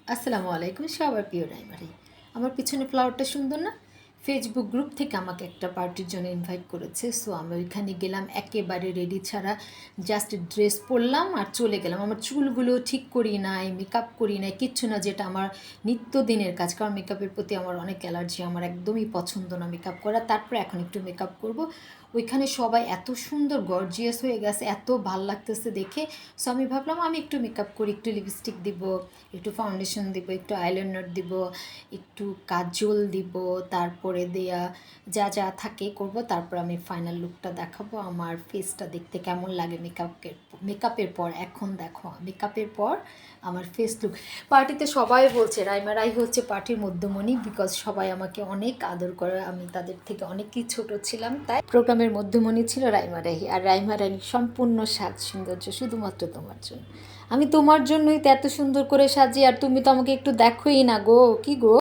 আসসালামু আলাইকুম সবার প্রিয় রাইমারি। আমার পিছনে ফ্লাওয়ারটা সুন্দর না? ফেসবুক গ্রুপ থেকে আমাকে একটা পার্টির জন্য ইনভাইট করেছে, সো আমি ওইখানে গেলাম একেবারে রেডি ছাড়া। জাস্ট ড্রেস পরলাম আর চলে গেলাম। আমার চুলগুলো ঠিক করি নাই, মেকআপ করি নাই, কিচ্ছু না, যেটা আমার নিত্যদিনের কাজ। কারণ মেকআপের প্রতি আমার অনেক অ্যালার্জি, আমার একদমই পছন্দ না মেকআপ করা। তারপরে এখন একটু মেকআপ করব। ওইখানে সবাই এত সুন্দর গর্জিয়াস হয়ে গেছে, এত ভাল লাগতেছে দেখে। সো আমি ভাবলাম আমি একটু মেকআপ করি, একটু লিপস্টিক দিব, একটু ফাউন্ডেশন দিব, একটু আইলাইনার দিব, একটু কাজল দিব, তারপরে দেয়া যা যা থাকে করব। তারপর আমি ফাইনাল লুকটা দেখাবো, আমার ফেসটা দেখতে কেমন লাগে মেকআপের পর। এখন দেখো মেকআপের পর আমার ফেস লুক। পার্টিতে সবাই বলছে রাইমা রাই হচ্ছে পার্টির মধ্যমণি, বিকজ সবাই আমাকে অনেক আদর করে। আমি তাদের থেকে অনেকই ছোট ছিলাম, তাই প্রোগ্রামের মধ্যমণি ছিল রাইমা রাহি। আর রাইমা রাহির সম্পূর্ণ সাজ সৌন্দর্য শুধুমাত্র তোমার জন্য। আমি তোমার জন্যই তো এত সুন্দর করে সাজি, আর তুমি তো আমাকে একটু দেখোই না গো, কি গো।